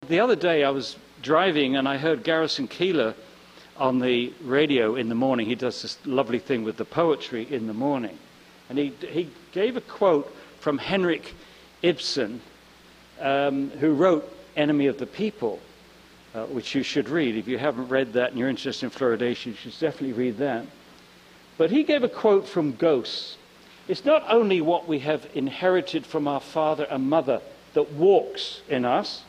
The other day I was driving and I heard Garrison Keillor on the radio in the morning. He does this lovely thing with the poetry in the morning. And he gave a quote from Henrik Ibsen, who wrote Enemy of the People, which you should read. If you haven't read that and you're interested in fluoridation, you should definitely read that. But he gave a quote from ghosts. It's not only what we have inherited from our father and mother that walks in us,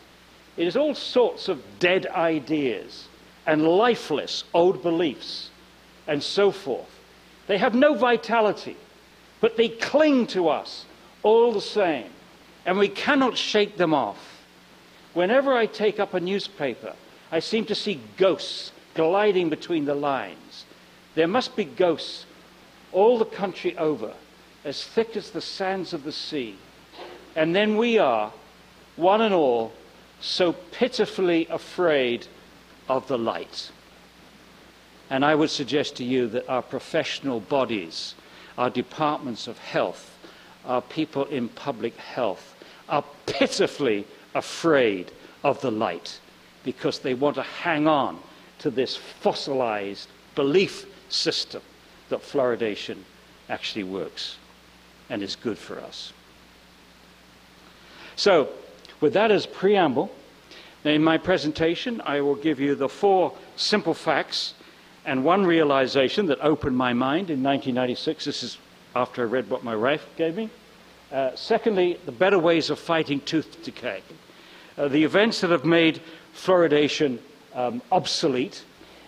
it is all sorts of dead ideas and lifeless old beliefs and so forth. They have no vitality, but they cling to us all the same, and we cannot shake them off. Whenever I take up a newspaper, I seem to see ghosts gliding between the lines. There must be ghosts all the country over, as thick as the sands of the sea. And then we are, one and all, so pitifully afraid of the light. And I would suggest to you that our professional bodies, our departments of health, our people in public health, are pitifully afraid of the light because they want to hang on to this fossilized belief system that fluoridation actually works and is good for us. So, with that as preamble, in my presentation I will give you the 4 simple facts and one realization that opened my mind in 1996. This is after I read what my wife gave me. Secondly, the better ways of fighting tooth decay. The events that have made fluoridation obsolete.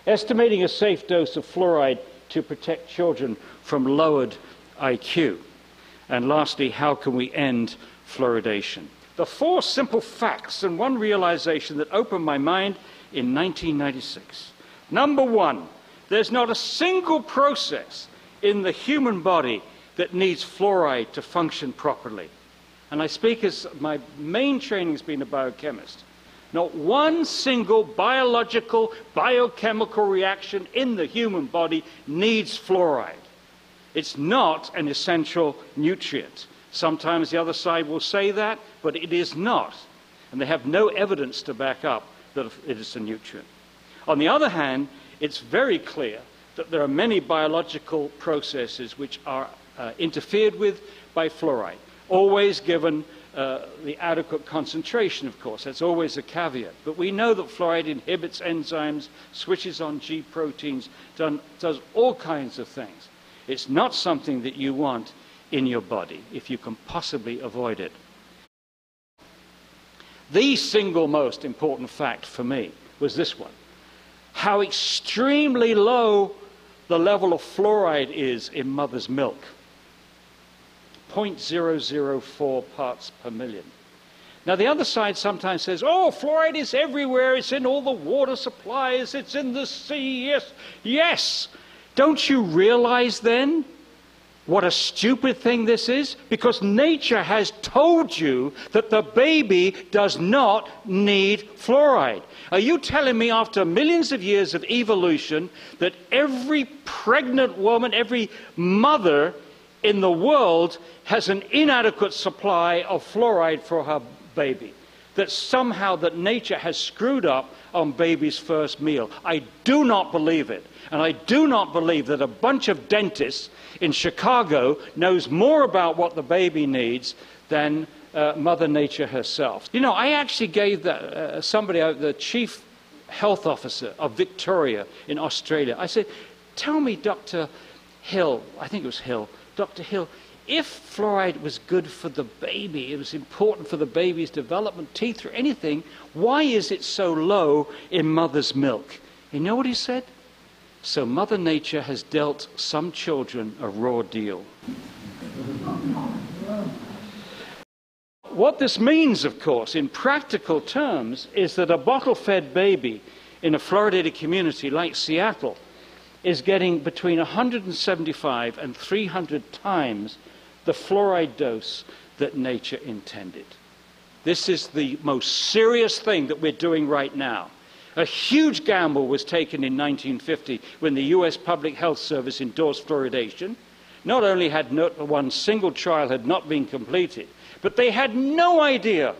Estimating a safe dose of fluoride to protect children from lowered IQ. And lastly, how can we end fluoridation? The 4 simple facts and one realization that opened my mind in 1996. Number 1, there's not a single process in the human body that needs fluoride to function properly. And I speak as my main training has been a biochemist. Not one single biological, biochemical reaction in the human body needs fluoride. It's not an essential nutrient. Sometimes the other side will say that, but it is not. And they have no evidence to back up that it is a nutrient. On the other hand, it's very clear that there are many biological processes which are interfered with by fluoride, always given the adequate concentration, of course. That's always a caveat. But we know that fluoride inhibits enzymes, switches on G proteins, does all kinds of things. It's not something that you want in your body if you can possibly avoid it. The single most important fact for me was this one: how extremely low the level of fluoride is in mother's milk. 0.004 parts per million. Now the other side sometimes says, oh, fluoride is everywhere, it's in all the water supplies, it's in the sea, yes, yes. Don't you realize then what a stupid thing this is? Because nature has told you that the baby does not need fluoride. Are you telling me after millions of years of evolution that every pregnant woman, every mother in the world has an inadequate supply of fluoride for her baby? That somehow that nature has screwed up on baby's first meal? I do not believe it. And I do not believe that a bunch of dentists in Chicago knows more about what the baby needs than Mother Nature herself. You know, I actually gave the chief health officer of Victoria in Australia, I said, tell me, Dr. Hill, I think it was Hill, Dr. Hill, if fluoride was good for the baby, it was important for the baby's development, teeth or anything, why is it so low in mother's milk? You know what he said? So Mother Nature has dealt some children a raw deal. What this means, of course, in practical terms, is that a bottle-fed baby in a fluoridated community like Seattle is getting between 175 and 300 times the fluoride dose that nature intended. This is the most serious thing that we're doing right now. A huge gamble was taken in 1950 when the US Public Health Service endorsed fluoridation. Not only had not one single trial had not been completed, but they had no idea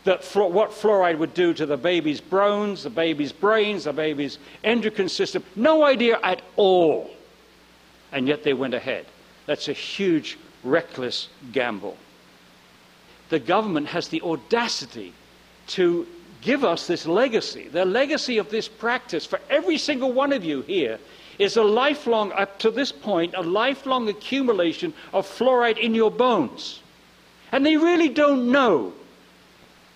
that what fluoride would do to the baby's bones, the baby's brains, the baby's endocrine system. No idea at all. And yet they went ahead. That's a huge, reckless gamble. The government has the audacity to give us this legacy. The legacy of this practice for every single one of you here is a lifelong, up to this point, a lifelong accumulation of fluoride in your bones. And they really don't know.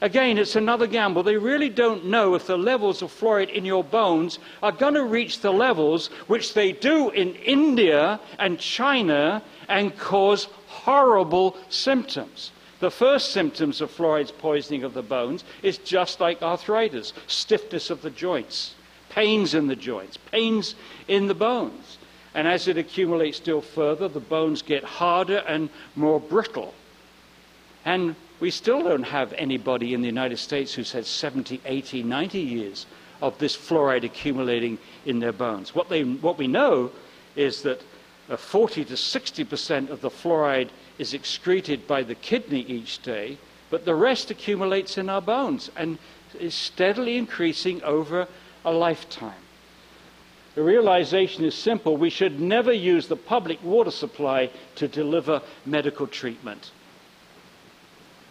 Again, it's another gamble. They really don't know if the levels of fluoride in your bones are going to reach the levels which they do in India and China and cause horrible symptoms. The first symptoms of fluoride poisoning of the bones is just like arthritis, stiffness of the joints, pains in the joints, pains in the bones. And as it accumulates still further, the bones get harder and more brittle. And we still don't have anybody in the United States who's had 70, 80, 90 years of this fluoride accumulating in their bones. What we know is that 40 to 60% of the fluoride is excreted by the kidney each day, but the rest accumulates in our bones and is steadily increasing over a lifetime. The realization is simple. We should never use the public water supply to deliver medical treatment.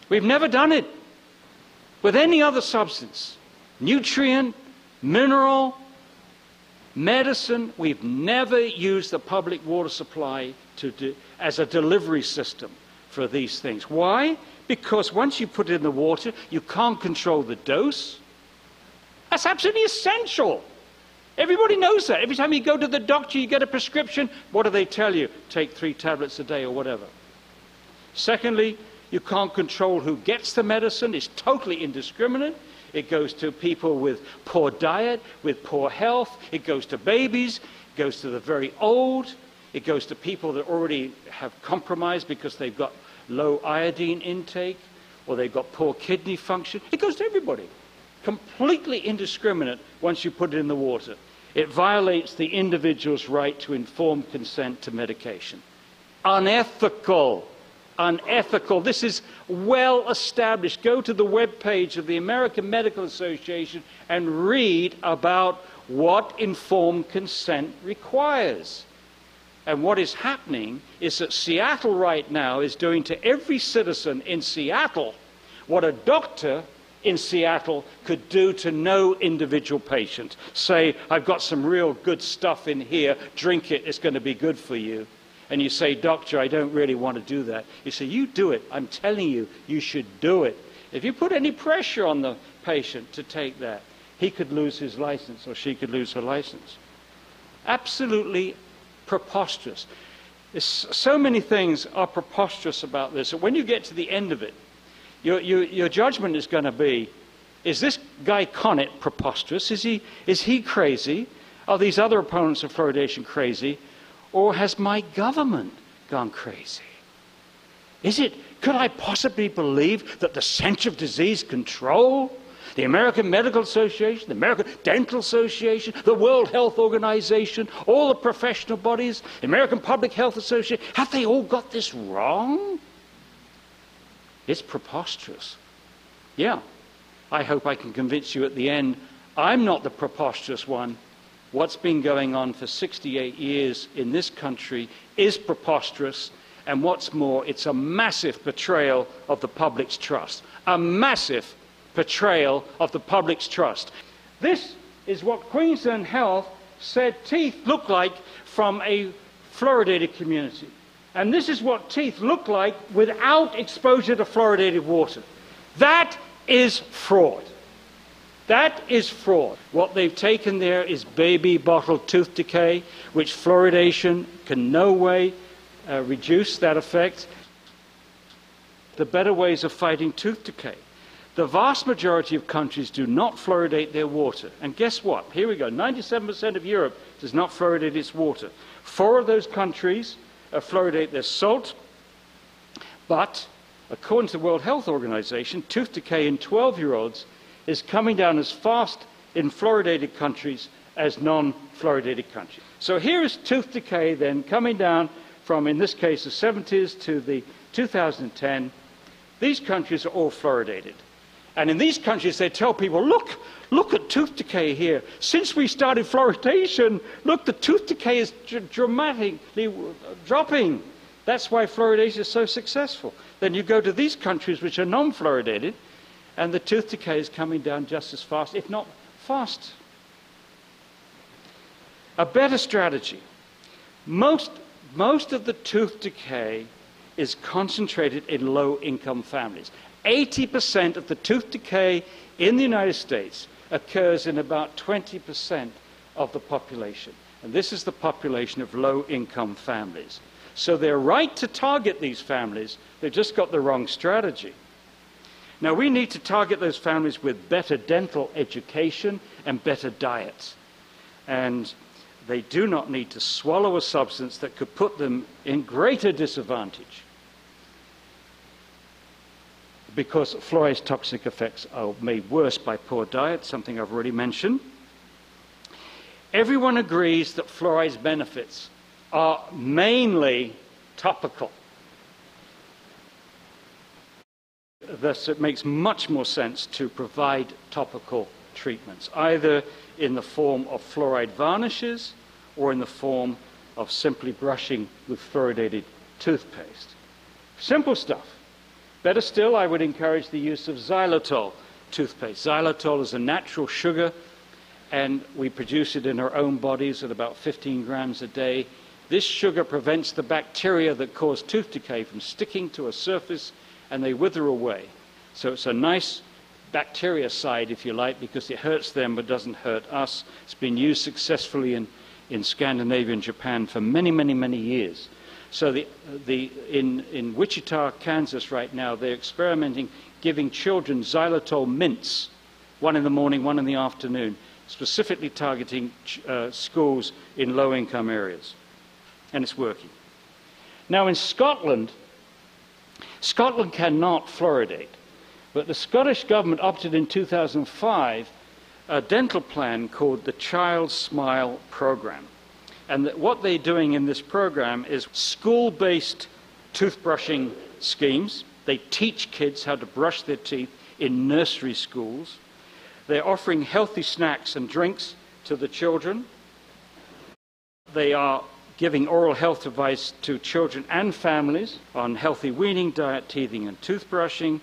We've never done it with any other substance. Nutrient, mineral, medicine. We've never used the public water supply as a delivery system for these things. Why? Because once you put it in the water, you can't control the dose. That's absolutely essential. Everybody knows that. Every time you go to the doctor, you get a prescription. What do they tell you? Take 3 tablets a day or whatever. Secondly, you can't control who gets the medicine. It's totally indiscriminate. It goes to people with poor diet, with poor health. It goes to babies. It goes to the very old. It goes to people that already have compromised because they've got low iodine intake or they've got poor kidney function. It goes to everybody. Completely indiscriminate once you put it in the water. It violates the individual's right to informed consent to medication. Unethical. Unethical. This is well established. Go to the webpage of the American Medical Association and read about what informed consent requires. And what is happening is that Seattle right now is doing to every citizen in Seattle what a doctor in Seattle could do to no individual patient. Say, I've got some real good stuff in here, drink it, it's going to be good for you. And you say, doctor, I don't really want to do that. You say, you do it. I'm telling you, you should do it. If you put any pressure on the patient to take that, he could lose his license or she could lose her license. Absolutely preposterous. So many things are preposterous about this. And when you get to the end of it, your judgment is going to be, is this guy Connett preposterous? Is he crazy? Are these other opponents of fluoridation crazy? Or has my government gone crazy? Could I possibly believe that the Center of Disease Control, the American Medical Association, the American Dental Association, the World Health Organization, all the professional bodies, the American Public Health Association, have they all got this wrong? It's preposterous. Yeah, I hope I can convince you at the end I'm not the preposterous one. What's been going on for 68 years in this country is preposterous, and what's more, it's a massive betrayal of the public's trust. A massive betrayal of the public's trust. This is what Queensland Health said teeth look like from a fluoridated community. And this is what teeth look like without exposure to fluoridated water. That is fraud. That is fraud. What they've taken there is baby bottle tooth decay, which fluoridation can no way reduce that effect. The better ways of fighting tooth decay. The vast majority of countries do not fluoridate their water. And guess what? Here we go. 97% of Europe does not fluoridate its water. 4 of those countries fluoridate their salt. But according to the World Health Organization, tooth decay in 12-year-olds is coming down as fast in fluoridated countries as non-fluoridated countries. So here is tooth decay then coming down from, in this case, the 70s to the 2010. These countries are all fluoridated. And in these countries, they tell people, look at tooth decay here. Since we started fluoridation, look, the tooth decay is dramatically dropping. That's why fluoridation is so successful. Then you go to these countries which are non-fluoridated, and the tooth decay is coming down just as fast, if not faster. A better strategy. Most of the tooth decay is concentrated in low-income families. 80% of the tooth decay in the United States occurs in about 20% of the population. And this is the population of low-income families. So they're right to target these families, they've just got the wrong strategy. Now we need to target those families with better dental education and better diets. And they do not need to swallow a substance that could put them in greater disadvantage, because fluoride's toxic effects are made worse by poor diet, something I've already mentioned. Everyone agrees that fluoride's benefits are mainly topical. Thus, it makes much more sense to provide topical treatments, either in the form of fluoride varnishes or in the form of simply brushing with fluoridated toothpaste. Simple stuff. Better still, I would encourage the use of xylitol toothpaste. Xylitol is a natural sugar, and we produce it in our own bodies at about 15 grams a day. This sugar prevents the bacteria that cause tooth decay from sticking to a surface, and they wither away. So it's a nice bactericide, if you like, because it hurts them but doesn't hurt us. It's been used successfully in Scandinavia and Japan for many, many, many years. So in Wichita, Kansas right now, they're experimenting giving children xylitol mints, one in the morning, one in the afternoon, specifically targeting schools in low-income areas. And it's working. Now in Scotland cannot fluoridate, but the Scottish government opted in 2005 a dental plan called the Child Smile Programme. And what they're doing in this program is school-based toothbrushing schemes. They teach kids how to brush their teeth in nursery schools. They're offering healthy snacks and drinks to the children. They are giving oral health advice to children and families on healthy weaning, diet, teething, and toothbrushing,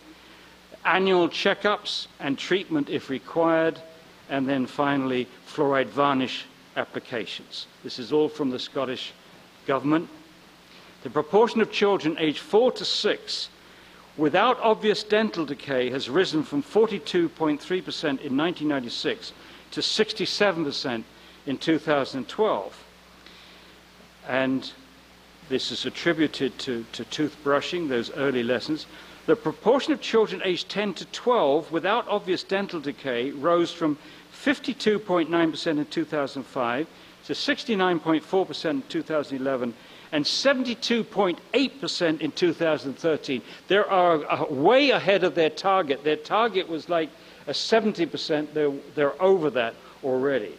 annual checkups and treatment if required, and then finally fluoride varnish applications. This is all from the Scottish government. The proportion of children aged 4 to 6 without obvious dental decay has risen from 42.3% in 1996 to 67% in 2012. And this is attributed to toothbrushing, those early lessons. The proportion of children aged 10 to 12 without obvious dental decay rose from 52.9% in 2005 to 69.4% in 2011 and 72.8% in 2013. They are way ahead of their target. Their target was like a 70%. They're over that already.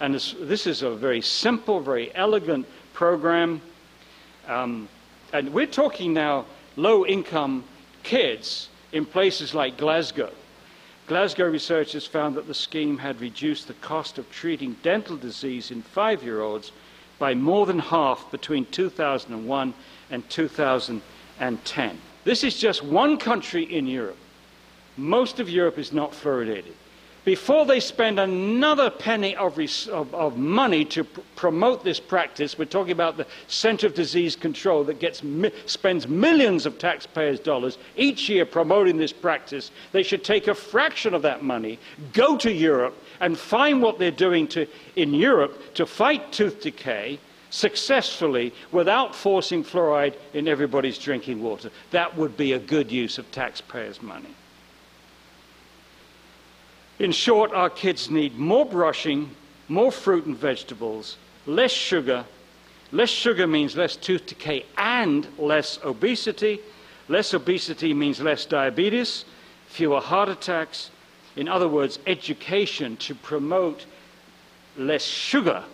And this is a very simple, very elegant program. And we're talking now low-income kids in places like Glasgow. Glasgow researchers found that the scheme had reduced the cost of treating dental disease in 5-year-olds by more than half between 2001 and 2010. This is just one country in Europe. Most of Europe is not fluoridated. Before they spend another penny of money to promote this practice, we're talking about the Center of Disease Control that spends millions of taxpayers' dollars each year promoting this practice. They should take a fraction of that money, go to Europe, and find what they're doing in Europe to fight tooth decay successfully without forcing fluoride in everybody's drinking water. That would be a good use of taxpayers' money. In short, our kids need more brushing, more fruit and vegetables, less sugar. Less sugar means less tooth decay and less obesity. Less obesity means less diabetes, fewer heart attacks. In other words, education to promote less sugar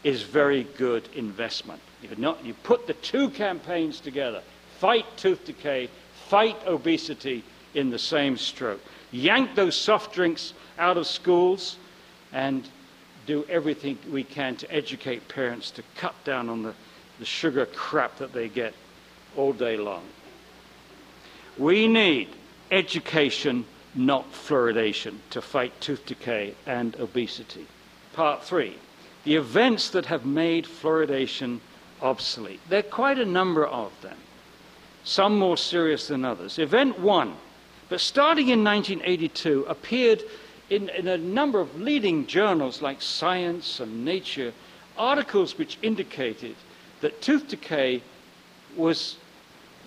is very good investment. You put the two campaigns together, fight tooth decay, fight obesity in the same stroke. yank those soft drinks out of schools, and do everything we can to educate parents to cut down on the sugar crap that they get all day long. We need education, not fluoridation, to fight tooth decay and obesity. Part 3, the events that have made fluoridation obsolete. There are quite a number of them, some more serious than others. Event 1, but starting in 1982, appeared in a number of leading journals like Science and Nature, articles which indicated that tooth decay was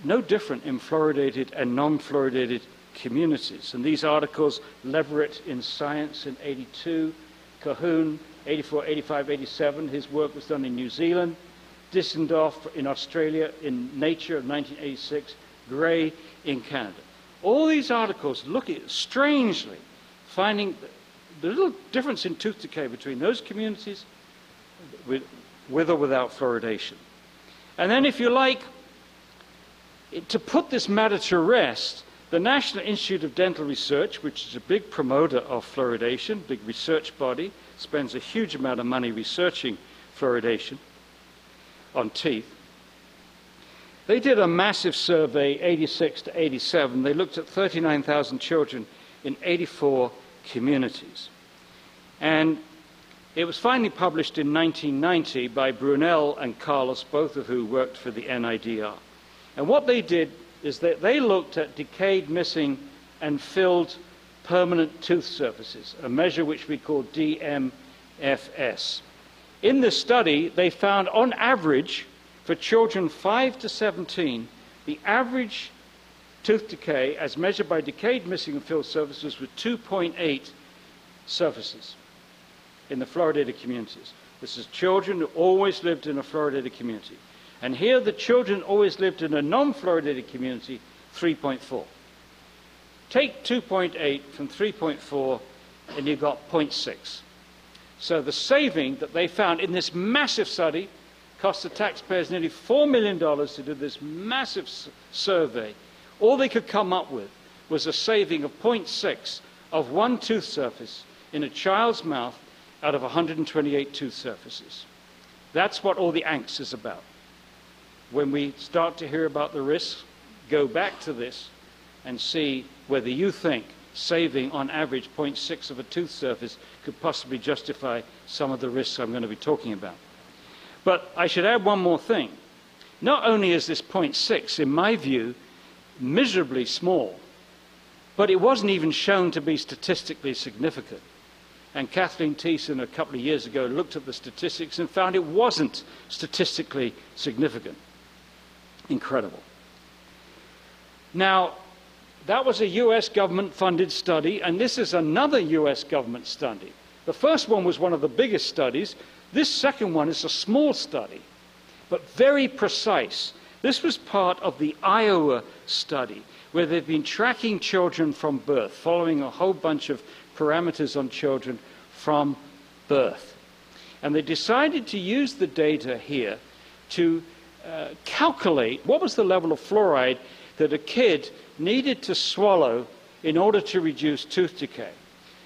no different in fluoridated and non-fluoridated communities. And these articles, Leverett in Science in 82, Cahoon 84, 85, 87, his work was done in New Zealand, Dissendorf in Australia in Nature of 1986, Gray in Canada. All these articles look at, strangely, finding the little difference in tooth decay between those communities with or without fluoridation. And then, if you like, to put this matter to rest, the National Institute of Dental Research, which is a big promoter of fluoridation, big research body, spends a huge amount of money researching fluoridation on teeth. They did a massive survey, 86 to 87. They looked at 39,000 children in 84 communities. And it was finally published in 1990 by Brunel and Carlos, both of who worked for the NIDR. And what they did is that they looked at decayed, missing, and filled permanent tooth surfaces, a measure which we call DMFS. In this study, they found, on average, for children 5 to 17, the average tooth decay, as measured by decayed, missing, and filled surfaces, was 2.8 surfaces in the fluoridated communities. This is children who always lived in a fluoridated community. And here the children always lived in a non-fluoridated community, 3.4. Take 2.8 from 3.4 and you've got 0.6. So the saving that they found in this massive study cost the taxpayers nearly $4 million to do this massive survey. All they could come up with was a saving of 0.6 of one tooth surface in a child's mouth out of 128 tooth surfaces. That's what all the angst is about. When we start to hear about the risks, go back to this and see whether you think saving on average 0.6 of a tooth surface could possibly justify some of the risks I'm going to be talking about. But I should add one more thing. Not only is this 0.6, in my view, miserably small, but it wasn't even shown to be statistically significant. And Kathleen Thiessen a couple of years ago looked at the statistics and found it wasn't statistically significant. Incredible. Now, that was a US government-funded study, and this is another US government study. The first one was one of the biggest studies. This second one is a small study, but very precise. This was part of the Iowa study, where they've been tracking children from birth, following a whole bunch of parameters on children from birth. And they decided to use the data here to calculate what was the level of fluoride that a kid needed to swallow in order to reduce tooth decay.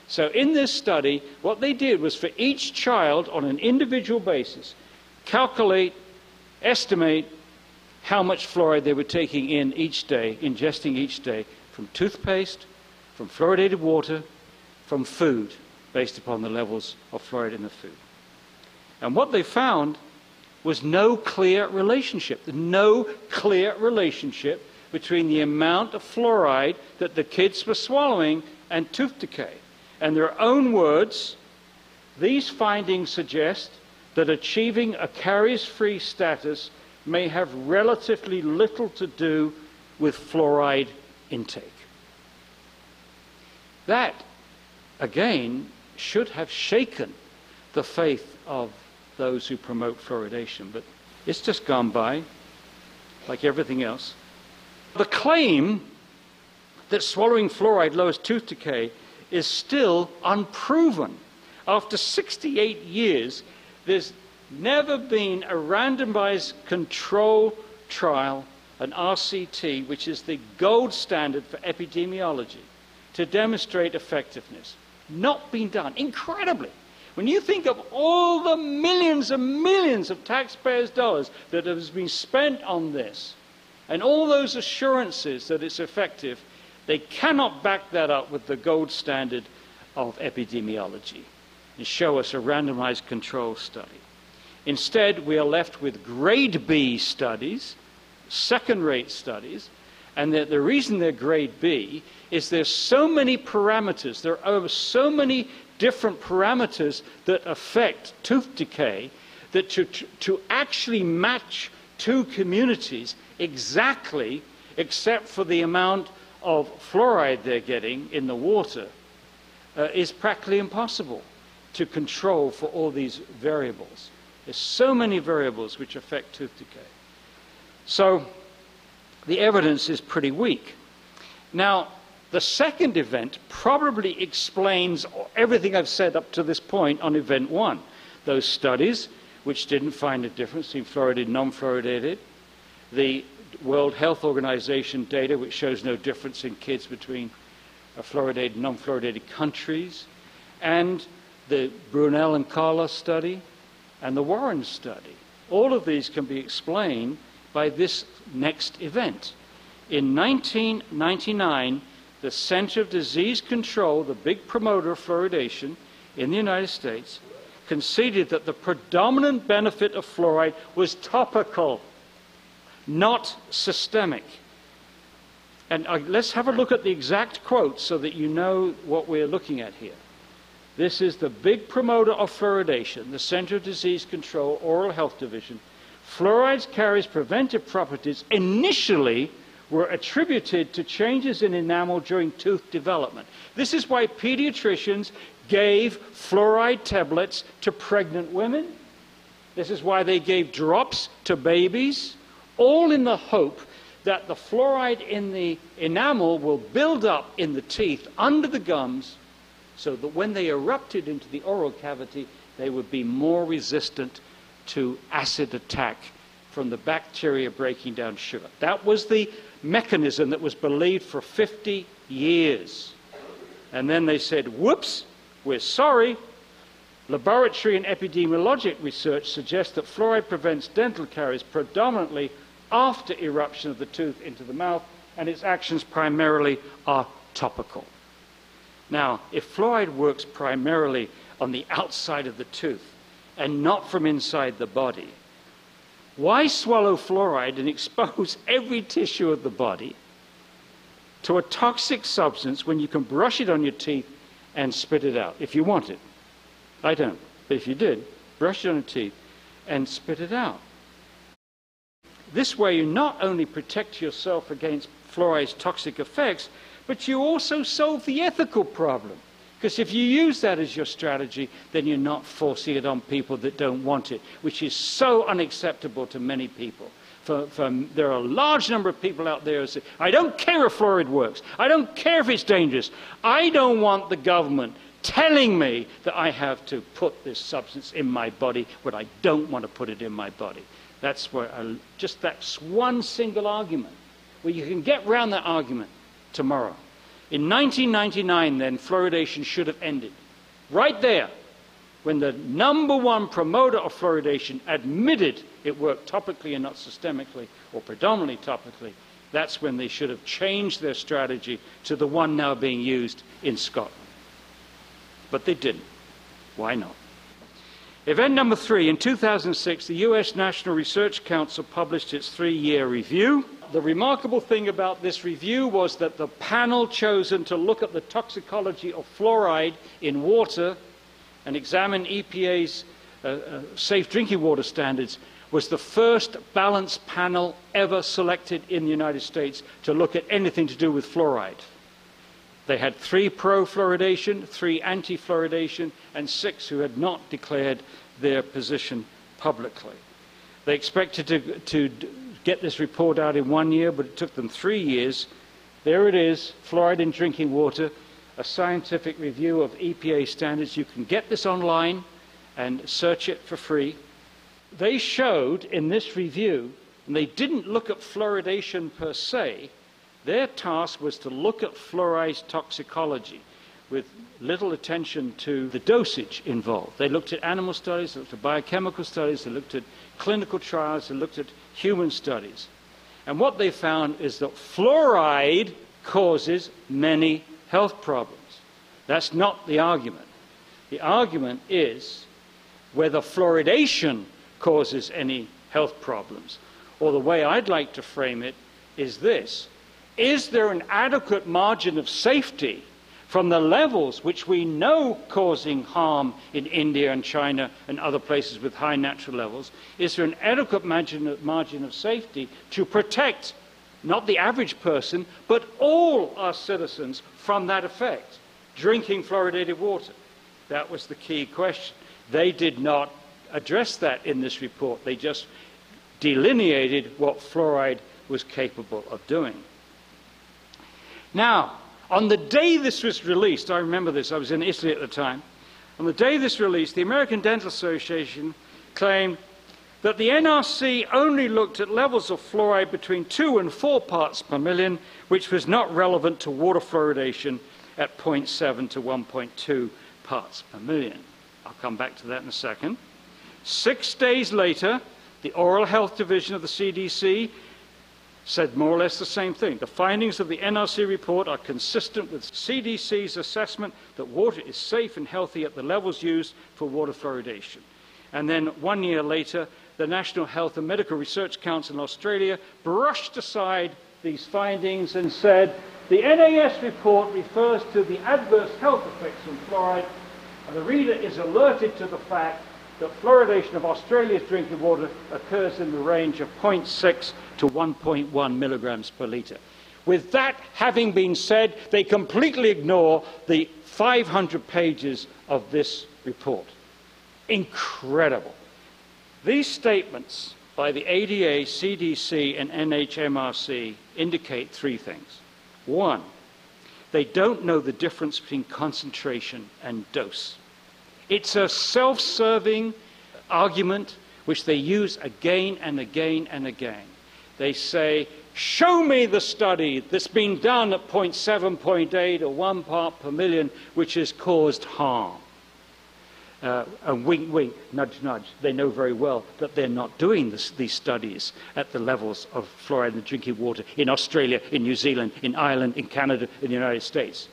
So in this study, what they did was for each child on an individual basis, calculate, estimate how much fluoride they were taking in each day, ingesting each day, from toothpaste, from fluoridated water, from food, based upon the levels of fluoride in the food. And what they found was no clear relationship. No clear relationship between the amount of fluoride that the kids were swallowing and tooth decay. In their own words, these findings suggest that achieving a caries-free status may have relatively little to do with fluoride intake. That, again, should have shaken the faith of those who promote fluoridation, but it's just gone by, like everything else. The claim that swallowing fluoride lowers tooth decay is still unproven. After 68 years, there's never been a randomized control trial, an RCT, which is the gold standard for epidemiology, to demonstrate effectiveness. Not been done. Incredibly. When you think of all the millions and millions of taxpayers' dollars that has been spent on this, and all those assurances that it's effective, they cannot back that up with the gold standard of epidemiology and show us a randomized control study. Instead, we are left with grade B studies, second-rate studies, and the reason they're grade B is there's so many parameters, there are so many different parameters that affect tooth decay that to actually match two communities exactly, except for the amount of fluoride they're getting in the water, is practically impossible to control for all these variables. There's so many variables which affect tooth decay. So the evidence is pretty weak. Now, the second event probably explains everything I've said up to this point on event one. Those studies which didn't find a difference between fluoridated and non-fluoridated, the World Health Organization data which shows no difference in kids between fluoridated and non-fluoridated countries, and the Brunel and Carlos study, and the Warren study. All of these can be explained by this next event. In 1999, the Center of Disease Control, the big promoter of fluoridation in the United States, conceded that the predominant benefit of fluoride was topical, not systemic. And let's have a look at the exact quote so that you know what we're looking at here. This is the big promoter of fluoridation, the Center of Disease Control, Oral Health Division. Fluorides carries preventive properties initially were attributed to changes in enamel during tooth development. This is why pediatricians gave fluoride tablets to pregnant women. This is why they gave drops to babies, all in the hope that the fluoride in the enamel will build up in the teeth under the gums so that when they erupted into the oral cavity, they would be more resistant to acid attack from the bacteria breaking down sugar. That was the mechanism that was believed for 50 years. And then they said, whoops, we're sorry. Laboratory and epidemiologic research suggests that fluoride prevents dental caries predominantly after eruption of the tooth into the mouth, and its actions primarily are topical. Now, if fluoride works primarily on the outside of the tooth and not from inside the body, why swallow fluoride and expose every tissue of the body to a toxic substance when you can brush it on your teeth and spit it out, if you want it? I don't, but if you did, brush it on your teeth and spit it out. This way you not only protect yourself against fluoride's toxic effects, but you also solve the ethical problem. Because if you use that as your strategy, then you're not forcing it on people that don't want it, which is so unacceptable to many people. There are a large number of people out there who say, I don't care if fluoride works. I don't care if it's dangerous. I don't want the government telling me that I have to put this substance in my body when I don't want to put it in my body. That's where that's one single argument where you can get around that argument tomorrow. In 1999, then, fluoridation should have ended. Right there, when the #1 promoter of fluoridation admitted it worked topically and not systemically, or predominantly topically, that's when they should have changed their strategy to the one now being used in Scotland. But they didn't. Why not? Event number 3, in 2006, the US National Research Council published its 3-year review. The remarkable thing about this review was that the panel chosen to look at the toxicology of fluoride in water and examine EPA's safe drinking water standards was the first balanced panel ever selected in the United States to look at anything to do with fluoride. They had 3 pro-fluoridation, 3 anti-fluoridation, and 6 who had not declared their position publicly. They expected to get this report out in 1 year, but it took them 3 years. There it is, fluoride in drinking water, a scientific review of EPA standards. You can get this online and search it for free. They showed in this review, and they didn't look at fluoridation per se, Their task was to look at fluoride's toxicology with little attention to the dosage involved. They looked at animal studies, they looked at biochemical studies, they looked at clinical trials, they looked at human studies. And what they found is that fluoride causes many health problems. That's not the argument. The argument is whether fluoridation causes any health problems. Or the way I'd like to frame it is this: is there an adequate margin of safety from the levels which we know causing harm in India and China and other places with high natural levels? Is there an adequate margin of safety to protect not the average person, but all our citizens from that effect, drinking fluoridated water? That was the key question. They did not address that in this report. They just delineated what fluoride was capable of doing. Now, on the day this was released, I remember this, I was in Italy at the time. On the day this was released, the American Dental Association claimed that the NRC only looked at levels of fluoride between 2 and 4 parts per million, which was not relevant to water fluoridation at 0.7 to 1.2 parts per million. I'll come back to that in a second. 6 days later, the Oral Health Division of the CDC said more or less the same thing. The findings of the NRC report are consistent with CDC's assessment that water is safe and healthy at the levels used for water fluoridation. And then 1 year later, the National Health and Medical Research Council in Australia brushed aside these findings and said, the NAS report refers to the adverse health effects from fluoride, and the reader is alerted to the fact that fluoridation of Australia's drinking water occurs in the range of 0.6 to 1.1 milligrams per litre. With that having been said, they completely ignore the 500 pages of this report. Incredible. These statements by the ADA, CDC, and NHMRC indicate 3 things. 1, they don't know the difference between concentration and dose. It's a self-serving argument which they use again and again and again. They say, show me the study that's been done at 0.7, 0.8, or 1 part per million, which has caused harm. And wink, wink, nudge, nudge. They know very well that they're not doing these studies at the levels of fluoride in the drinking water in Australia, in New Zealand, in Ireland, in Canada, in the United States.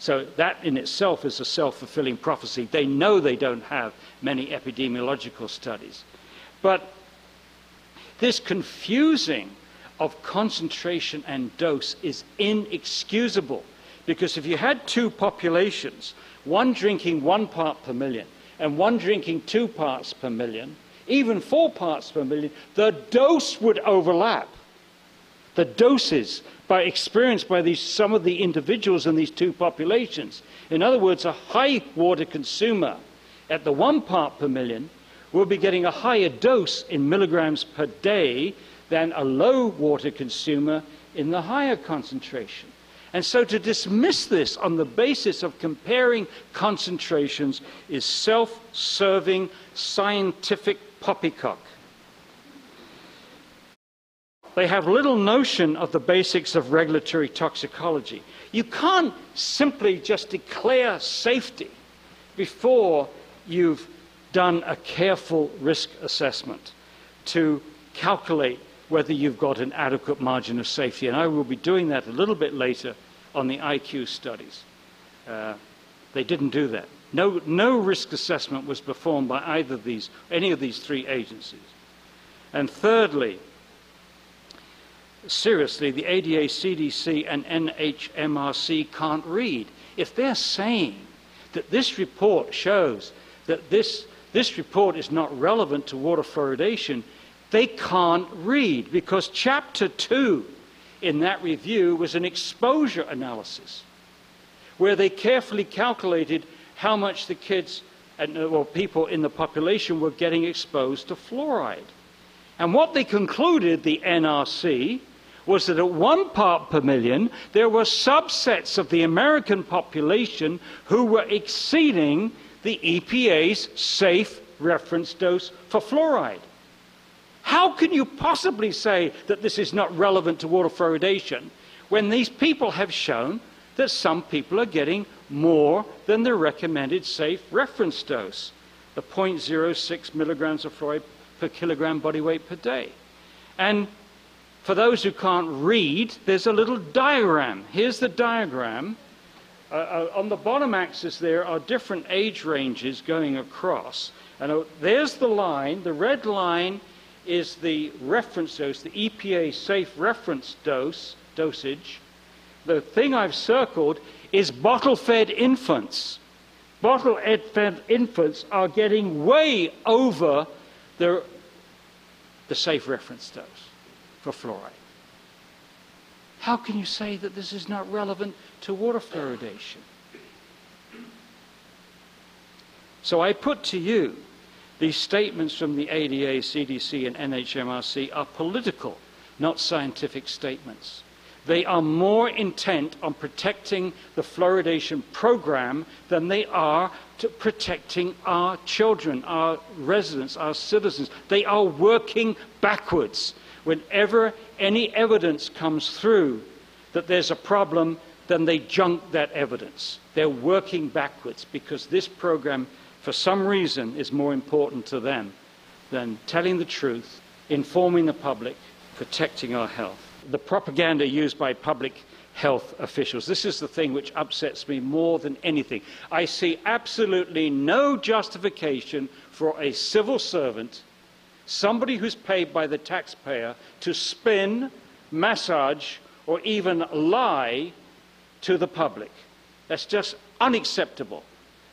So that in itself is a self-fulfilling prophecy. They know they don't have many epidemiological studies. But this confusing of concentration and dose is inexcusable, because if you had 2 populations, one drinking 1 part per million and one drinking 2 parts per million, even 4 parts per million, the dose would overlap. The doses experienced by some of the individuals in these 2 populations. In other words, a high water consumer at the 1 part per million will be getting a higher dose in milligrams per day than a low water consumer in the higher concentration. And so to dismiss this on the basis of comparing concentrations is self-serving scientific poppycock. They have little notion of the basics of regulatory toxicology. You can't simply just declare safety before you've done a careful risk assessment to calculate whether you've got an adequate margin of safety. And I will be doing that a little bit later on the IQ studies. They didn't do that. No risk assessment was performed by any of these 3 agencies. And thirdly, seriously, the ADA, CDC, and NHMRC can't read. If they're saying that this report shows that this report is not relevant to water fluoridation, they can't read, because chapter 2 in that review was an exposure analysis where they carefully calculated how much the kids or people in the population were getting exposed to fluoride. And what they concluded, the NRC, was that at 1 part per million, there were subsets of the American population who were exceeding the EPA's safe reference dose for fluoride. How can you possibly say that this is not relevant to water fluoridation when these people have shown that some people are getting more than the recommended safe reference dose, the 0.06 milligrams of fluoride per kilogram body weight per day. And for those who can't read, there's a little diagram. Here's the diagram. On the bottom axis there are different age ranges going across. And there's the line. The red line is the reference dose, the EPA safe reference dosage. The thing I've circled is bottle-fed infants. Bottle-fed infants are getting way over the safe reference dose for fluoride. How can you say that this is not relevant to water fluoridation? So I put to you, these statements from the ADA, CDC, and NHMRC are political, not scientific statements. They are more intent on protecting the fluoridation program than they are to protecting our children, our residents, our citizens. They are working backwards. Whenever any evidence comes through that there's a problem, then they junk that evidence. They're working backwards because this program, for some reason, is more important to them than telling the truth, informing the public, protecting our health. The propaganda used by public health officials. This is the thing which upsets me more than anything. I see absolutely no justification for a civil servant, somebody who's paid by the taxpayer, to spin, massage, or even lie to the public. That's just unacceptable.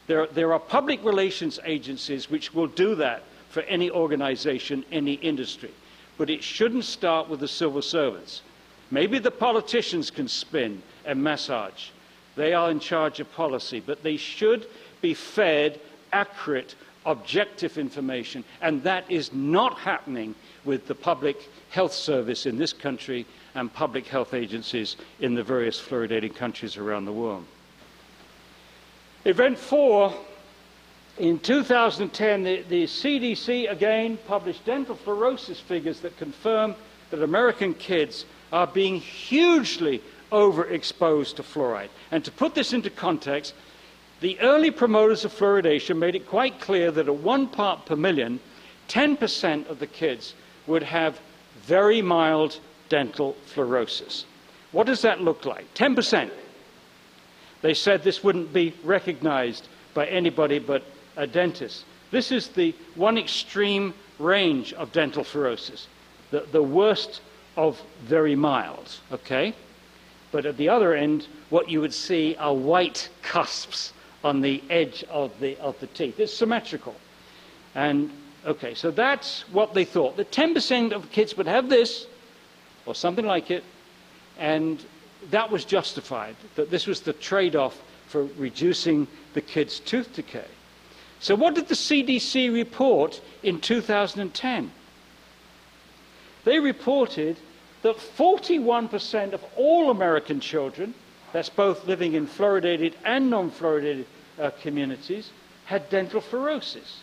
There are public relations agencies which will do that for any organization, any industry. But it shouldn't start with the civil servants. Maybe the politicians can spin and massage. They are in charge of policy, but they should be fed accurate, objective information, and that is not happening with the public health service in this country and public health agencies in the various fluoridating countries around the world. Event 4, in 2010, the CDC again published dental fluorosis figures that confirm that American kids are being hugely overexposed to fluoride. And to put this into context, the early promoters of fluoridation made it quite clear that at 1 part per million, 10% of the kids would have very mild dental fluorosis. What does that look like? 10%. They said this wouldn't be recognized by anybody but a dentist. This is the one extreme range of dental fluorosis, the worst of very mild, okay? But at the other end, what you would see are white cusps on the edge of the teeth. It's symmetrical. And, okay, so that's what they thought. The 10% of kids would have this, or something like it, and that was justified, that this was the trade-off for reducing the kids' tooth decay. So what did the CDC report in 2010? They reported that 41% of all American children, that's both living in fluoridated and non-fluoridated communities, had dental fluorosis.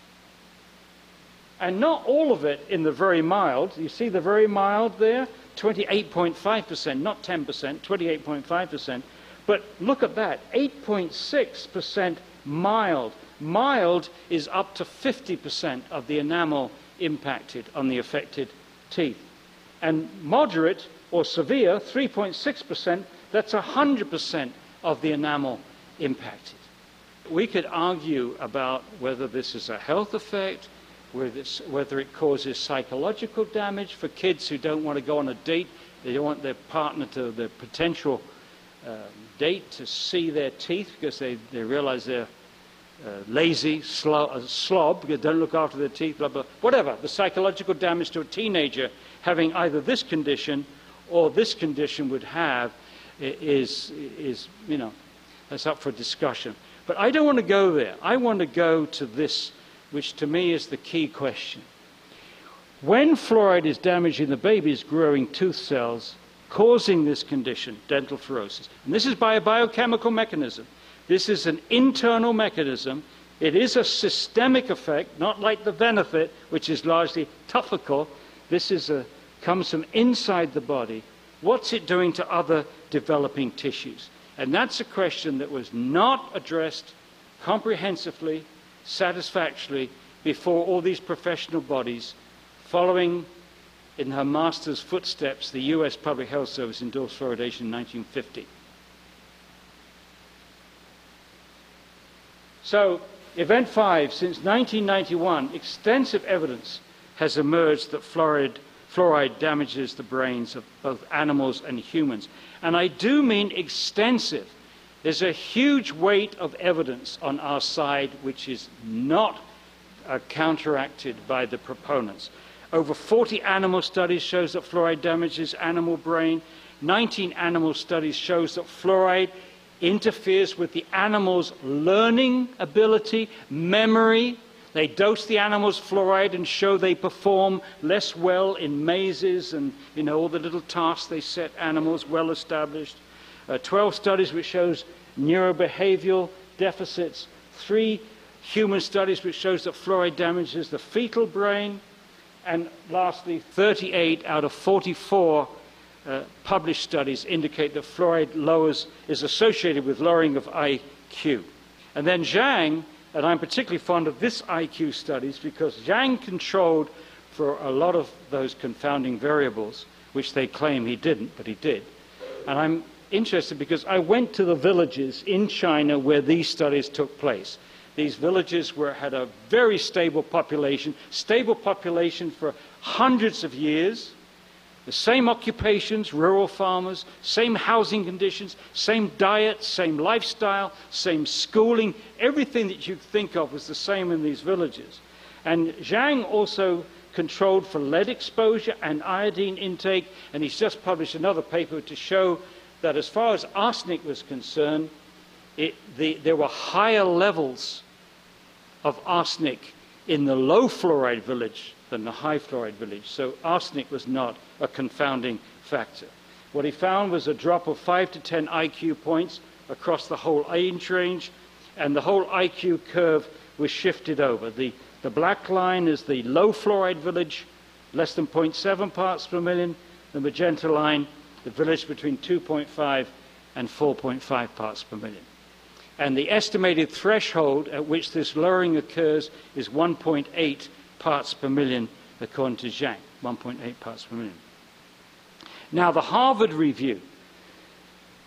And not all of it in the very mild. You see the very mild there? 28.5%, not 10%, 28.5%. But look at that, 8.6% mild. Mild is up to 50% of the enamel impacted on the affected teeth. And moderate or severe, 3.6%, that's 100% of the enamel impacted. We could argue about whether this is a health effect, whether it causes psychological damage for kids who don't want to go on a date. They don't want their partner, their potential date, to see their teeth because they realize they're lazy, slob, because they don't look after their teeth, blah, blah. Whatever, the psychological damage to a teenager having either this condition or this condition would have is you know, that's up for discussion. But I don't want to go there. I want to go to this, which to me is the key question. When fluoride is damaging the baby's growing tooth cells, causing this condition, dental fluorosis, and this is by a biochemical mechanism. This is an internal mechanism. It is a systemic effect, not like the benefit, which is largely topical. This comes from inside the body. What's it doing to other developing tissues? And that's a question that was not addressed comprehensively, satisfactorily, before all these professional bodies, following in her master's footsteps, the US Public Health Service endorsed fluoridation in 1950. So, event 5, since 1991, extensive evidence has emerged that fluoride damages the brains of both animals and humans. And I do mean extensive. There's a huge weight of evidence on our side which is not counteracted by the proponents. Over 40 animal studies shows that fluoride damages animal brain. 19 animal studies shows that fluoride interferes with the animal's learning ability, memory. They dose the animals fluoride and show they perform less well in mazes and, you know, all the little tasks they set animals, well established. 12 studies which shows neurobehavioral deficits. 3 human studies which shows that fluoride damages the fetal brain. And lastly, 38 out of 44 published studies indicate that fluoride is associated with lowering of IQ. And then Zhang, and I'm particularly fond of this IQ studies because Zhang controlled for a lot of those confounding variables, which they claim he didn't, but he did. And I'm interested because I went to the villages in China where these studies took place. These villages had a very stable population for hundreds of years, the same occupations, rural farmers, same housing conditions, same diet, same lifestyle, same schooling, everything that you think of was the same in these villages. And Zhang also controlled for lead exposure and iodine intake, and he's just published another paper to show that as far as arsenic was concerned, there were higher levels of arsenic in the low fluoride village than the high fluoride village. So arsenic was not a confounding factor. What he found was a drop of 5 to 10 IQ points across the whole age range, and the whole IQ curve was shifted over. The black line is the low fluoride village, less than 0.7 parts per million. The magenta line, the village between 2.5 and 4.5 parts per million. And the estimated threshold at which this lowering occurs is 1.8 parts per million, according to Zhang, 1.8 parts per million. Now, the Harvard review.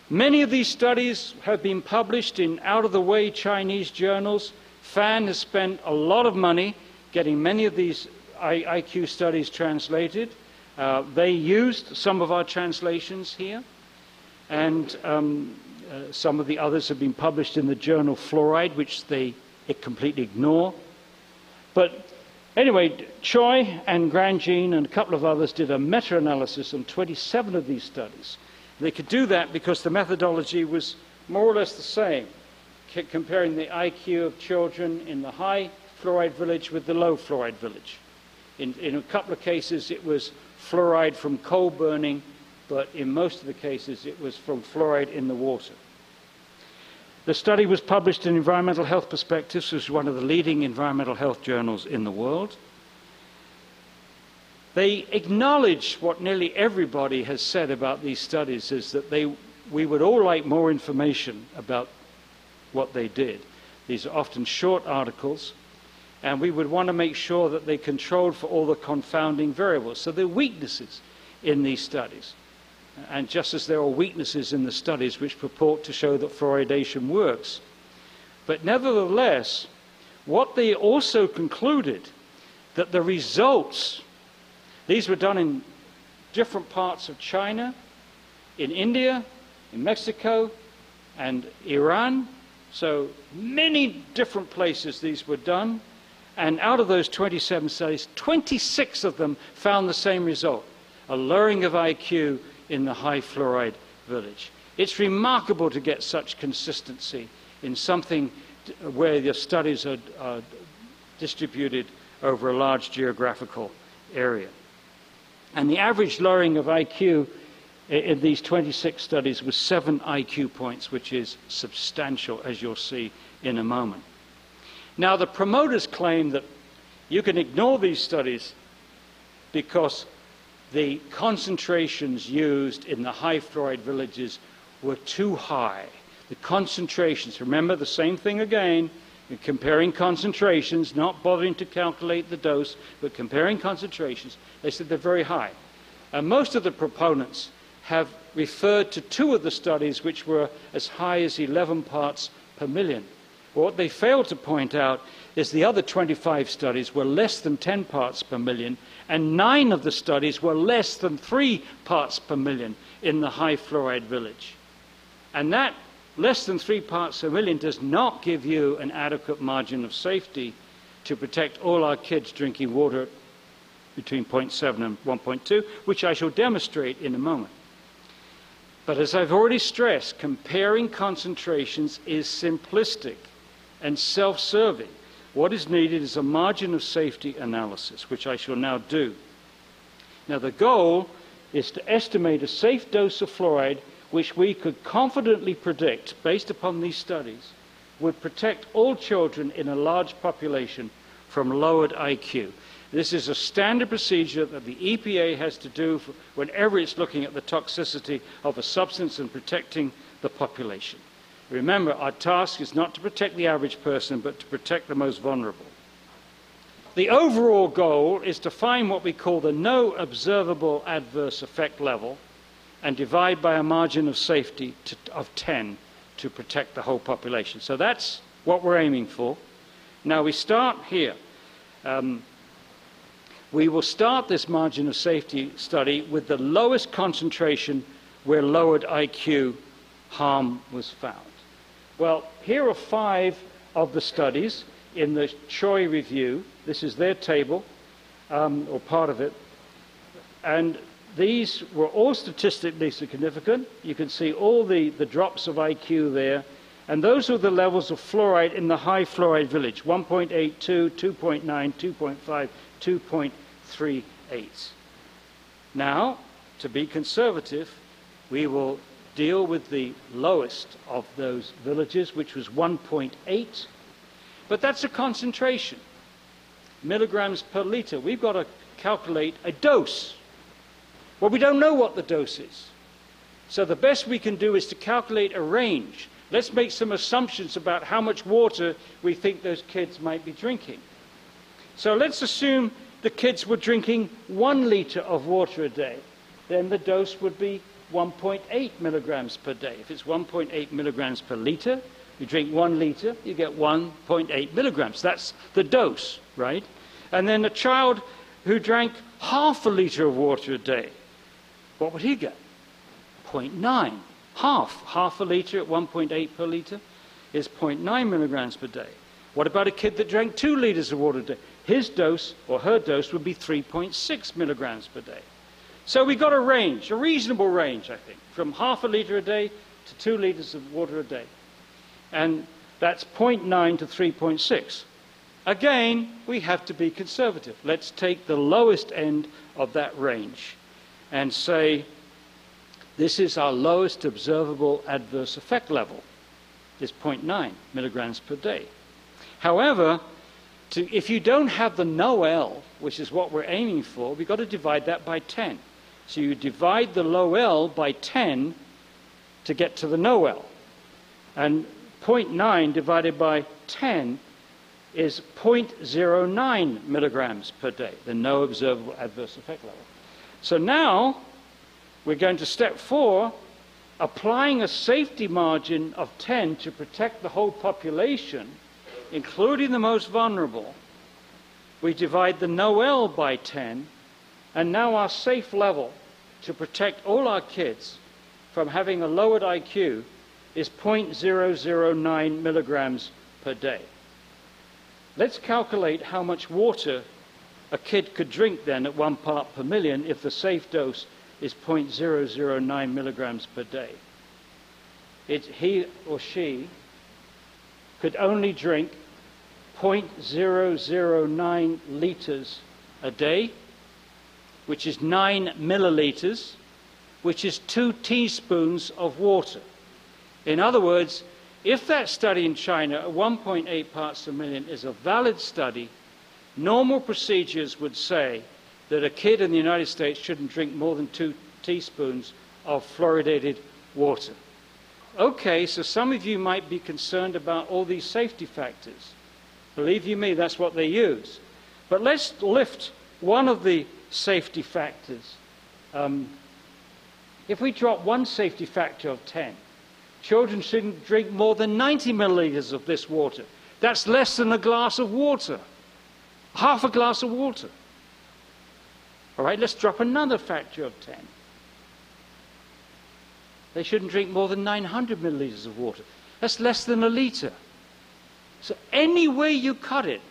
Many of these studies have been published in out-of-the-way Chinese journals. Fan has spent a lot of money getting many of these IQ studies translated. They used some of our translations here, and some of the others have been published in the journal Fluoride, which they completely ignore. But anyway, Choi and Grandjean and a couple of others did a meta-analysis on 27 of these studies. They could do that because the methodology was more or less the same, comparing the IQ of children in the high fluoride village with the low fluoride village. In a couple of cases, it was fluoride from coal burning, but in most of the cases, it was from fluoride in the water. The study was published in Environmental Health Perspectives, which is one of the leading environmental health journals in the world. They acknowledge what nearly everybody has said about these studies, is that we would all like more information about what they did. These are often short articles, and we would want to make sure that they controlled for all the confounding variables. So there are weaknesses in these studies. And just as there are weaknesses in the studies which purport to show that fluoridation works. But nevertheless, what they also concluded, that the results, these were done in different parts of China, in India, in Mexico, and Iran. So many different places these were done. And out of those 27 studies, 26 of them found the same result, a lowering of IQ in the high fluoride village. It's remarkable to get such consistency in something where the studies are distributed over a large geographical area. And the average lowering of IQ in these 26 studies was 7 IQ points, which is substantial, as you'll see in a moment. Now, the promoters claim that you can ignore these studies because the concentrations used in the high fluoride villages were too high. The concentrations, remember the same thing again, you're comparing concentrations, not bothering to calculate the dose, but comparing concentrations, they said they're very high. And most of the proponents have referred to two of the studies which were as high as 11 parts per million. What they failed to point out is the other 25 studies were less than 10 parts per million, and 9 of the studies were less than 3 parts per million in the high fluoride village. And that less than 3 parts per million does not give you an adequate margin of safety to protect all our kids drinking water between 0.7 and 1.2, which I shall demonstrate in a moment. But as I've already stressed, comparing concentrations is simplistic and self-serving. What is needed is a margin of safety analysis, which I shall now do. Now, the goal is to estimate a safe dose of fluoride which we could confidently predict, based upon these studies, would protect all children in a large population from lowered IQ. This is a standard procedure that the EPA has to do whenever it's looking at the toxicity of a substance and protecting the population. Remember, our task is not to protect the average person, but to protect the most vulnerable. The overall goal is to find what we call the no observable adverse effect level and divide by a margin of safety of 10 to protect the whole population. So that's what we're aiming for. Now we start here. We will start this margin of safety study with the lowest concentration where lowered IQ harm was found. Well, here are 5 of the studies in the Choi review. This is their table, or part of it. And these were all statistically significant. You can see all the drops of IQ there. And those are the levels of fluoride in the high fluoride village, 1.82, 2.9, 2.5, 2.38. Now, to be conservative, we will deal with the lowest of those villages, which was 1.8. But that's a concentration, milligrams per liter. We've got to calculate a dose. Well, we don't know what the dose is. So the best we can do is to calculate a range. Let's make some assumptions about how much water we think those kids might be drinking. So let's assume the kids were drinking 1 liter of water a day. Then the dose would be 1.8 milligrams per day. If it's 1.8 milligrams per liter, you drink 1 liter, you get 1.8 milligrams. That's the dose, right? And then a child who drank half a liter of water a day, what would he get? 0.9. Half a liter at 1.8 per liter is 0.9 milligrams per day. What about a kid that drank 2 liters of water a day? His dose, or her dose, would be 3.6 milligrams per day. So we got a range, a reasonable range, I think, from half a liter a day to 2 liters of water a day. And that's 0.9 to 3.6. Again, we have to be conservative. Let's take the lowest end of that range and say this is our lowest observable adverse effect level, is 0.9 milligrams per day. However, if you don't have the NOEL, which is what we're aiming for, we've got to divide that by 10. So you divide the low L by 10 to get to the NOEL. And 0.9 divided by 10 is 0.09 milligrams per day, the no observable adverse effect level. So now we're going to step 4, applying a safety margin of 10 to protect the whole population, including the most vulnerable. We divide the NOEL by 10, and now our safe level to protect all our kids from having a lowered IQ is 0.009 milligrams per day. Let's calculate how much water a kid could drink then at 1 part per million if the safe dose is 0.009 milligrams per day. He or she could only drink 0.009 liters a day, which is 9 milliliters, which is 2 teaspoons of water. In other words, if that study in China at 1.8 parts per million is a valid study, normal procedures would say that a kid in the United States shouldn't drink more than 2 teaspoons of fluoridated water. Okay, so some of you might be concerned about all these safety factors. Believe you me, that's what they use. But let's lift one of the safety factors. If we drop one safety factor of 10, children shouldn't drink more than 90 milliliters of this water. That's less than a glass of water. Half a glass of water. All right, let's drop another factor of 10. They shouldn't drink more than 900 milliliters of water. That's less than a liter. So any way you cut it,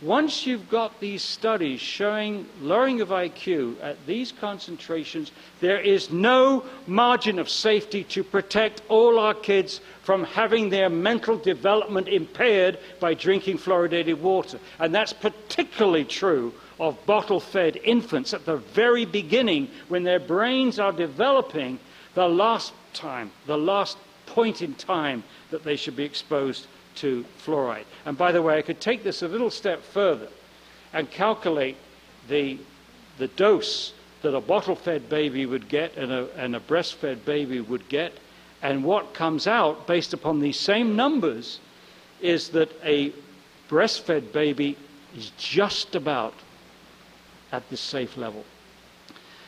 once you've got these studies showing lowering of IQ at these concentrations, there is no margin of safety to protect all our kids from having their mental development impaired by drinking fluoridated water. And that's particularly true of bottle-fed infants at the very beginning when their brains are developing, the last point in time that they should be exposed to fluoride. And by the way, I could take this a little step further and calculate the dose that a bottle-fed baby would get and a breastfed baby would get, and what comes out based upon these same numbers is that a breastfed baby is just about at the safe level.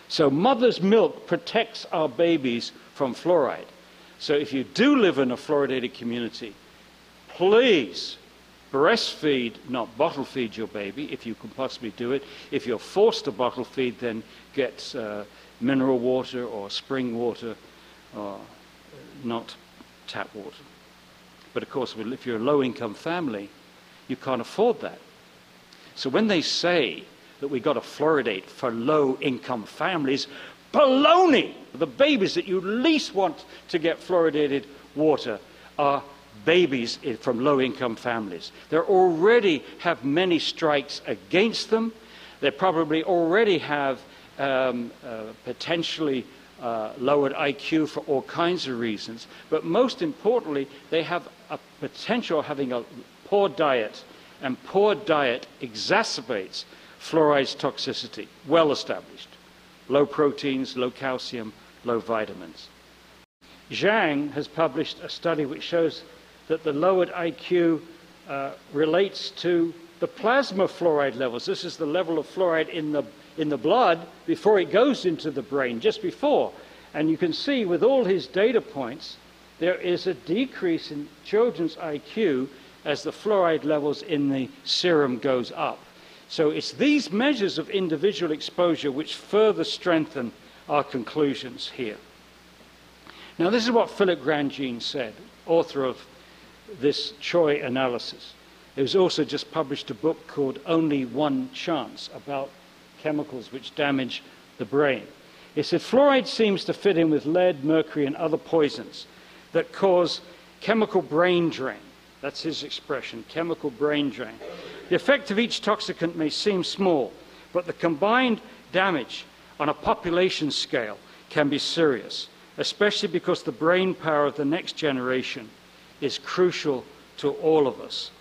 So mother's milk protects our babies from fluoride. So if you do live in a fluoridated community, please breastfeed, not bottle feed your baby, if you can possibly do it. If you're forced to bottle feed, then get mineral water or spring water, or not tap water. But of course, if you're a low-income family, you can't afford that. So when they say that we got to fluoridate for low-income families, baloney! The babies that you least want to get fluoridated water are babies from low-income families. They already have many strikes against them. They probably already have potentially lowered IQ for all kinds of reasons. But most importantly, they have a potential of having a poor diet, and poor diet exacerbates fluoride's toxicity, well established. Low proteins, low calcium, low vitamins. Zhang has published a study which shows that the lowered IQ relates to the plasma fluoride levels. This is the level of fluoride in the blood before it goes into the brain, just before. And you can see with all his data points, there is a decrease in children's IQ as the fluoride levels in the serum goes up. So it's these measures of individual exposure which further strengthen our conclusions here. Now, this is what Philip Grandjean said, author of this Choi analysis. It was also just published a book called Only One Chance about chemicals which damage the brain. He said, fluoride seems to fit in with lead, mercury, and other poisons that cause chemical brain drain. That's his expression, chemical brain drain. The effect of each toxicant may seem small, but the combined damage on a population scale can be serious, especially because the brain power of the next generation is crucial to all of us.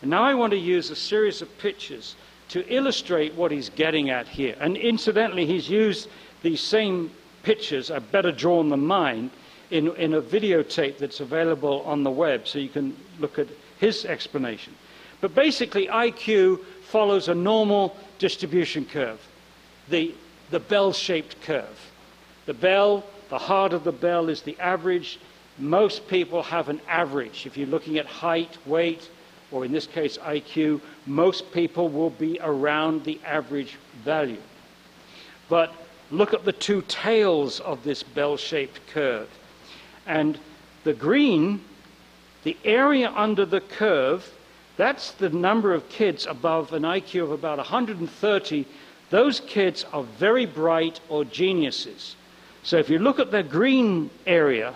And now I want to use a series of pictures to illustrate what he's getting at here. And incidentally, he's used these same pictures, are better drawn than mine, in a videotape that's available on the web, so you can look at his explanation. But basically, IQ follows a normal distribution curve, the bell-shaped curve. The bell, the heart of the bell is the average. Most people have an average. If you're looking at height, weight, or in this case IQ, most people will be around the average value. But look at the two tails of this bell-shaped curve. And the green, the area under the curve, that's the number of kids above an IQ of about 130. Those kids are very bright or geniuses. So if you look at the green area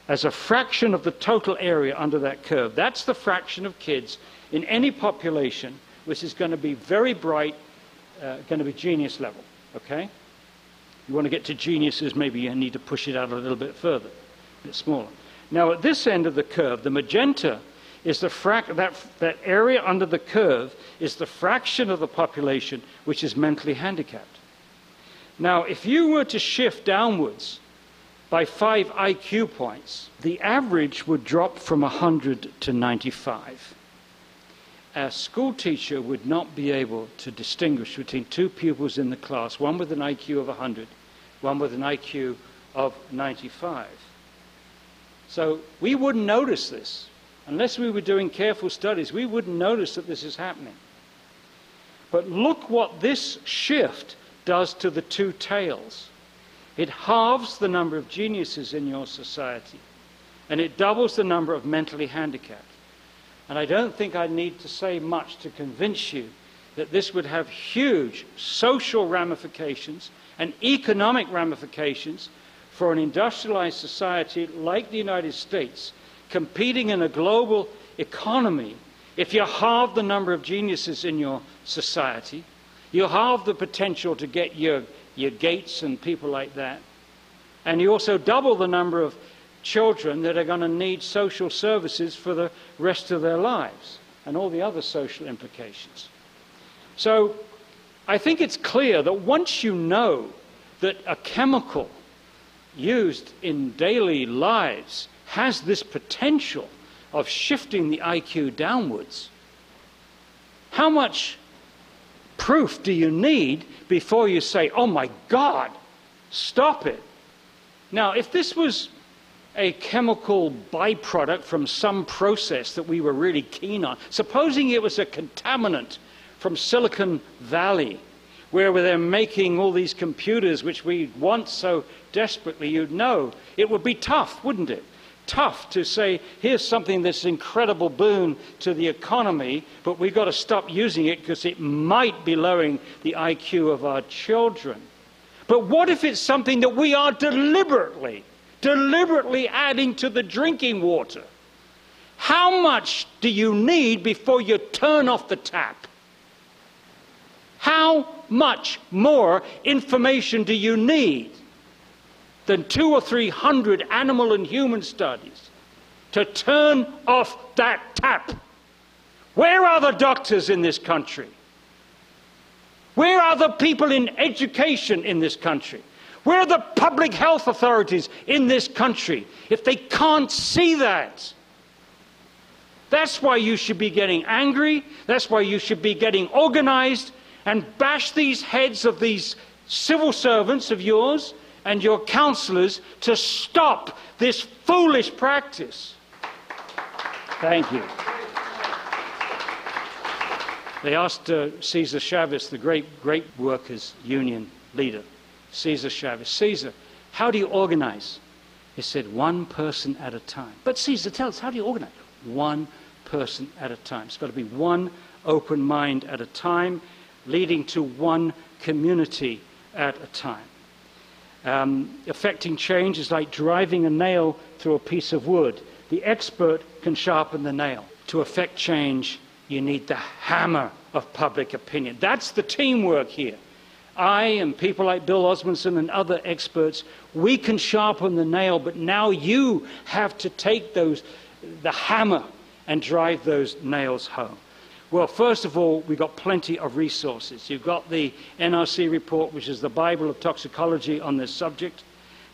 as a fraction of the total area under that curve, that's the fraction of kids in any population which is going to be very bright, going to be genius level, okay? You want to get to geniuses, maybe you need to push it out a little bit further, a bit smaller. Now at this end of the curve, the magenta is that area under the curve is the fraction of the population which is mentally handicapped. Now, if you were to shift downwards by 5 IQ points, the average would drop from 100 to 95. A school teacher would not be able to distinguish between two pupils in the class, one with an IQ of 100, one with an IQ of 95. So we wouldn't notice this. Unless we were doing careful studies, we wouldn't notice that this is happening. But look what this shift does to the two tails. It halves the number of geniuses in your society, and it doubles the number of mentally handicapped. And I don't think I need to say much to convince you that this would have huge social ramifications and economic ramifications for an industrialized society like the United States, competing in a global economy. If you halve the number of geniuses in your society, you halve the potential to get your Gates and people like that. And you also double the number of children that are going to need social services for the rest of their lives and all the other social implications. So I think it's clear that once you know that a chemical used in daily lives has this potential of shifting the IQ downwards, how much proof do you need before you say, oh my God, stop it? Now, if this was a chemical byproduct from some process that we were really keen on, supposing it was a contaminant from Silicon Valley, where they're making all these computers which we want so desperately, you'd know it would be tough, wouldn't it? Tough to say, here's something that's an incredible boon to the economy, but we've got to stop using it because it might be lowering the IQ of our children. But what if it's something that we are deliberately adding to the drinking water? How much do you need before you turn off the tap? How much more information do you need than 200 or 300 animal and human studies to turn off that tap? Where are the doctors in this country? Where are the people in education in this country? Where are the public health authorities in this country if they can't see that? That's why you should be getting angry. That's why you should be getting organized and bash these heads of these civil servants of yours and your counselors to stop this foolish practice. Thank you. They asked Cesar Chavez, the great workers' union leader, Cesar Chavez, Cesar, how do you organize? He said, one person at a time. But Cesar, tell us, how do you organize? One person at a time. It's got to be one open mind at a time, leading to one community at a time. Affecting change is like driving a nail through a piece of wood. The expert can sharpen the nail. To affect change, you need the hammer of public opinion. That's the teamwork here. I and people like Bill Osmondson and other experts, we can sharpen the nail, but now you have to take the hammer and drive those nails home. Well, first of all, we've got plenty of resources. You've got the NRC report, which is the Bible of toxicology on this subject.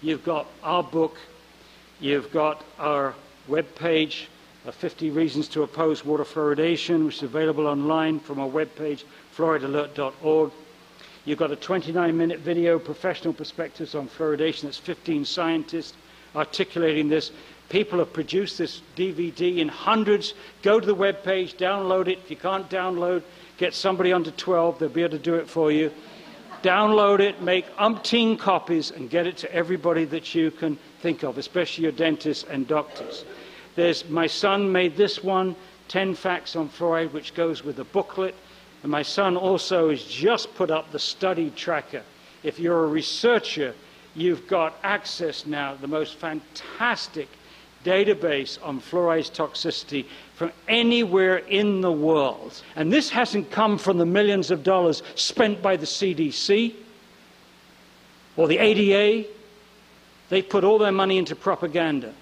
You've got our book. You've got our webpage, 50 Reasons to Oppose Water Fluoridation, which is available online from our webpage, fluoridealert.org. You've got a 29-minute video, Professional Perspectives on Fluoridation. That's 15 scientists articulating this. People have produced this DVD in hundreds. Go to the webpage, download it. If you can't download, get somebody under 12. They'll be able to do it for you. Download it, make umpteen copies, and get it to everybody that you can think of, especially your dentists and doctors. My son made this one, 10 Facts on Fluoride, which goes with the booklet. And my son also has just put up the study tracker. If you're a researcher, you've got access now to the most fantastic database on fluoride's toxicity from anywhere in the world. And this hasn't come from the millions of dollars spent by the CDC or the ADA. They put all their money into propaganda.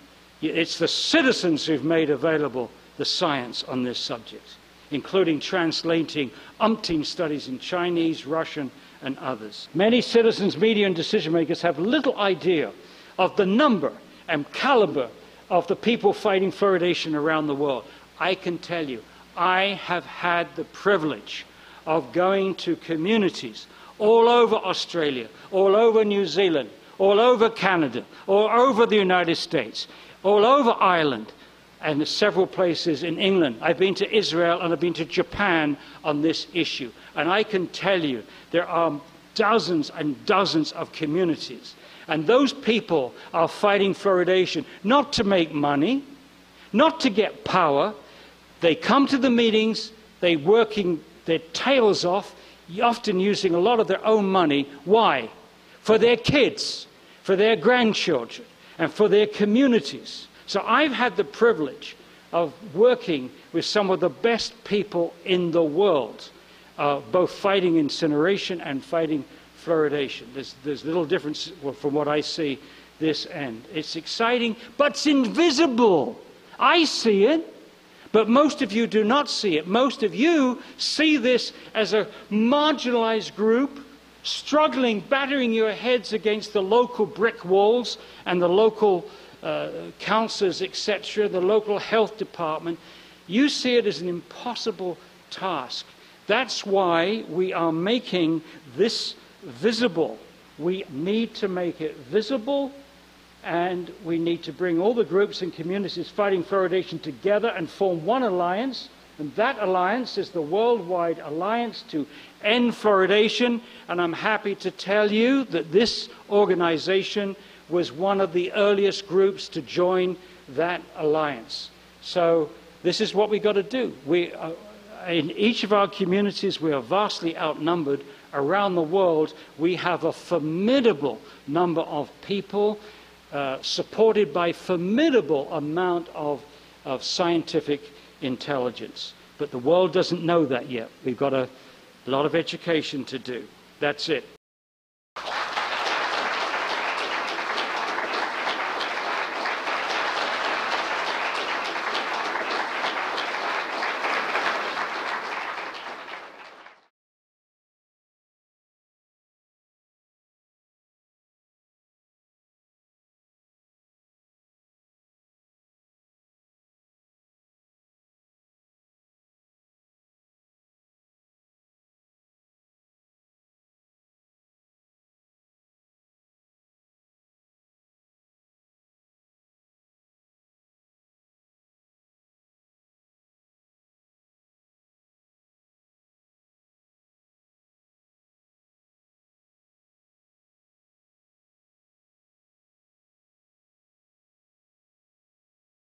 It's the citizens who've made available the science on this subject, including translating umpteen studies in Chinese, Russian, and others. Many citizens, media, and decision makers have little idea of the number and caliber of the people fighting fluoridation around the world. I can tell you, I have had the privilege of going to communities all over Australia, all over New Zealand, all over Canada, all over the United States, all over Ireland, and several places in England. I've been to Israel and I've been to Japan on this issue. And I can tell you there are dozens and dozens of communities. And those people are fighting fluoridation not to make money, not to get power. They come to the meetings, they're working their tails off, often using a lot of their own money. Why? For their kids, for their grandchildren, and for their communities. So I've had the privilege of working with some of the best people in the world, both fighting incineration and fighting fluoridation. There's little difference from what I see this end. It's exciting, but it's invisible. I see it, but most of you do not see it. Most of you see this as a marginalized group struggling, battering your heads against the local brick walls and the local councillors, etc., the local health department. You see it as an impossible task. That's why we are making this visible. We need to make it visible, and we need to bring all the groups and communities fighting fluoridation together and form one alliance. And that alliance is the Worldwide Alliance to End Fluoridation. And I'm happy to tell you that this organization was one of the earliest groups to join that alliance. So this is what we've got to do. In each of our communities, we are vastly outnumbered. Around the world, we have a formidable number of people supported by formidable amount of scientific intelligence. But the world doesn't know that yet. We've got a lot of education to do. That's it.